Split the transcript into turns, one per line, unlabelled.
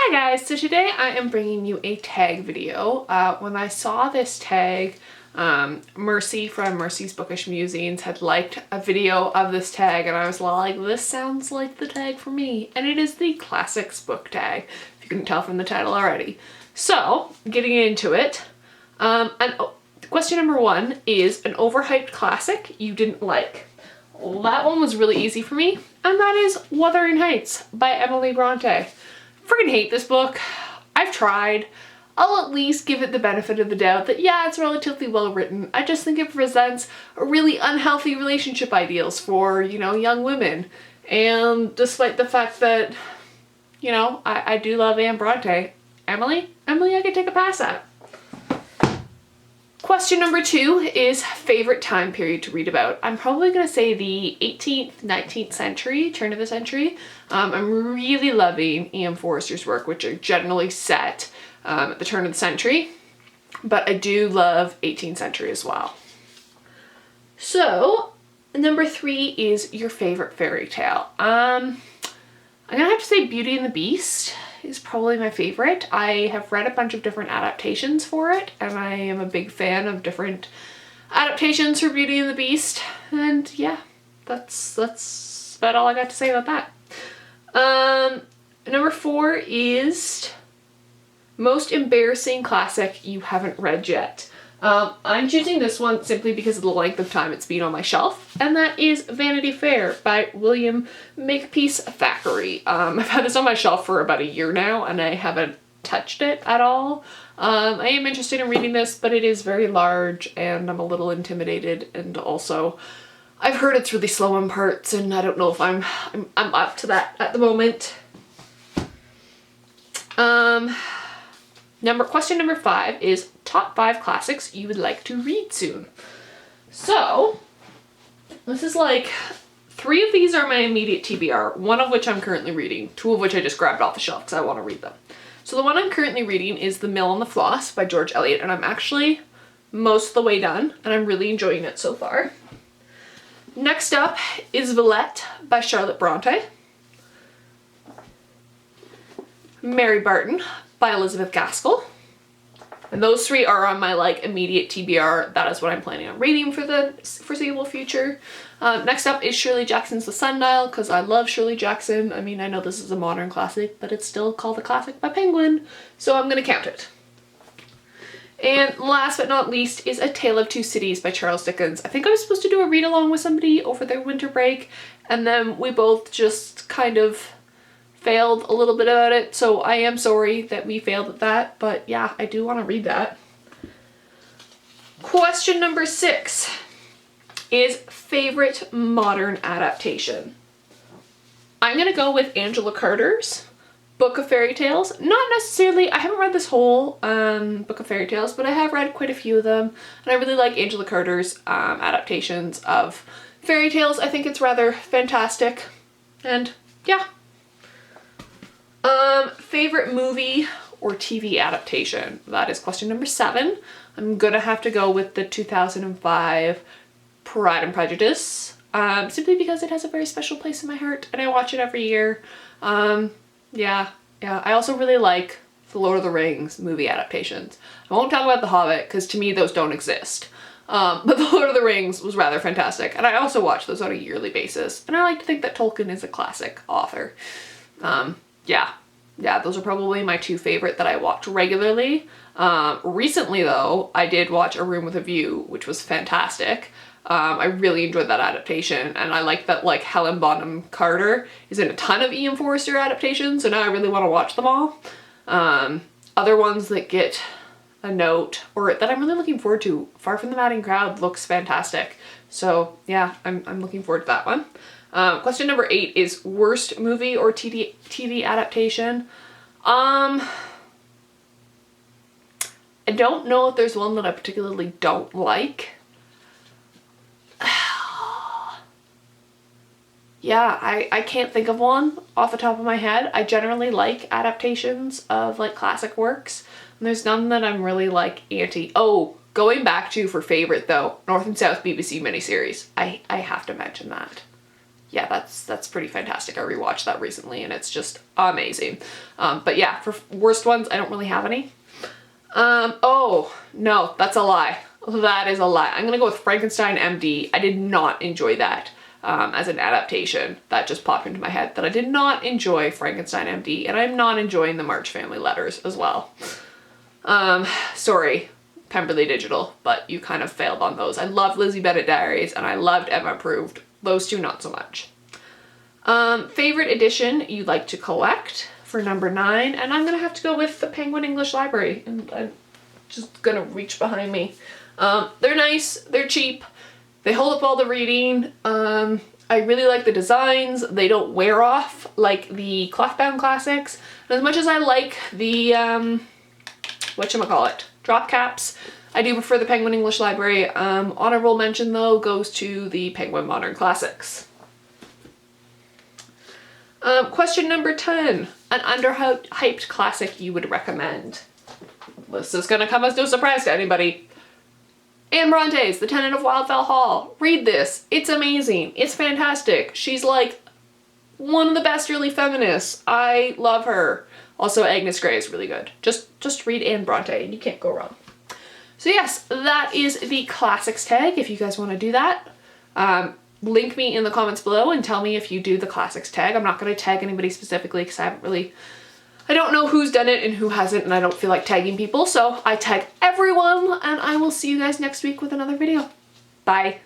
Hi guys, so today I am bringing you a tag video. When I saw this tag, Mercy from Mercy's Bookish Musings had liked a video of this tag and I was like, this sounds like the tag for me. And it is the Classics book tag, if you couldn't tell from the title already. So, getting into it, question number one is an overhyped classic you didn't like. Well, that one was really easy for me, and that is Wuthering Heights by Emily Bronte. Freaking hate this book. I've tried. I'll at least give it the benefit of the doubt that yeah, it's relatively well written. I just think it presents a really unhealthy relationship ideals for, you know, young women. And despite the fact that, you know, I do love Anne Bronte, Emily I could take a pass at. Question number two is favorite time period to read about. I'm probably going to say the 18th, 19th century, turn of the century. I'm really loving E.M. Forster's work, which are generally set at the turn of the century, but I do love 18th century as well. So, number three is your favorite fairy tale. I'm gonna have to say Beauty and the Beast is probably my favorite. I have read a bunch of different adaptations for it, and I am a big fan of different adaptations for Beauty and the Beast. And yeah, that's about all I got to say about that. Number four is most embarrassing classic you haven't read yet. I'm choosing this one simply because of the length of time it's been on my shelf, and that is Vanity Fair by William Makepeace Thackeray. I've had this on my shelf for about a year now, and I haven't touched it at all. I am interested in reading this, but it is very large, and I'm a little intimidated, and also I've heard it's really slow in parts, and I don't know if I'm up to that at the moment. Question number five is top 5 classics you would like to read soon. So, this is like, 3 of these are my immediate TBR, 1 of which I'm currently reading, 2 of which I just grabbed off the shelf because I want to read them. So the one I'm currently reading is The Mill on the Floss by George Eliot, and I'm actually most of the way done, and I'm really enjoying it so far. Next up is Villette by Charlotte Bronte. Mary Barton by Elizabeth Gaskell. And those 3 are on my like immediate TBR. That is what I'm planning on reading for the foreseeable future. Next up is Shirley Jackson's The Sundial, because I love Shirley Jackson. I mean, I know this is a modern classic, but it's still called a classic by Penguin, so I'm going to count it. And last but not least is A Tale of Two Cities by Charles Dickens. I think I was supposed to do a read along with somebody over their winter break, and then we both just kind of failed a little bit about it, so I am sorry that we failed at that, but yeah, I do want to read that. Question number 6 is favorite modern adaptation. I'm gonna go with Angela Carter's Book of Fairy Tales. Not necessarily, I haven't read this whole Book of Fairy Tales, but I have read quite a few of them, and I really like Angela Carter's adaptations of fairy tales. I think it's rather fantastic, and yeah. Favorite movie or TV adaptation? That is question number 7. I'm gonna have to go with the 2005 Pride and Prejudice, simply because it has a very special place in my heart and I watch it every year. Yeah. I also really like the Lord of the Rings movie adaptations. I won't talk about The Hobbit because to me those don't exist. But The Lord of the Rings was rather fantastic, and I also watch those on a yearly basis, and I like to think that Tolkien is a classic author. Yeah, those are probably my 2 favorite that I watch regularly. Recently though, I did watch A Room with a View, which was fantastic. I really enjoyed that adaptation, and I like that like Helen Bonham Carter is in a ton of E.M. Forster adaptations, and now I really want to watch them all. Other ones that get a note, or that I'm really looking forward to, Far From the Madding Crowd looks fantastic. So yeah, I'm looking forward to that one. Question number 8 is worst movie or TV adaptation. I don't know if there's one that I particularly don't like. Yeah, I can't think of one off the top of my head. I generally like adaptations of like classic works, and there's none that I'm really like anti. Oh, going back to for favorite though, North and South BBC miniseries. I have to mention that. yeah, that's pretty fantastic. I rewatched that recently and it's just amazing. But yeah, for worst ones, I don't really have any. Oh, no, that's a lie. That is a lie. I'm gonna go with Frankenstein MD. I did not enjoy that as an adaptation. That just popped into my head that I did not enjoy Frankenstein MD, and I'm not enjoying the March Family Letters as well. Sorry, Pemberley Digital, but you kind of failed on those. I loved Lizzie Bennet Diaries and I loved Emma Approved. Those two, not so much. Favorite edition you like to collect for number 9, and I'm gonna have to go with the Penguin English Library, and I'm just gonna reach behind me. They're nice, they're cheap, they hold up all the reading. I really like the designs. They don't wear off like the cloth-bound classics. And as much as I like the, whatchamacallit, drop caps, I do prefer the Penguin English Library. Honorable mention though goes to the Penguin Modern Classics. Question number 10, an underhyped classic you would recommend. This is gonna come as no surprise to anybody. Anne Bronte's The Tenant of Wildfell Hall. Read this. It's amazing. It's fantastic. She's like one of the best early feminists. I love her. Also, Agnes Grey is really good. Just read Anne Bronte and you can't go wrong. So yes, that is the classics tag if you guys want to do that. Link me in the comments below and tell me if you do the classics tag. I'm not going to tag anybody specifically because I don't know who's done it and who hasn't, and I don't feel like tagging people, so I tag everyone, and I will see you guys next week with another video. Bye.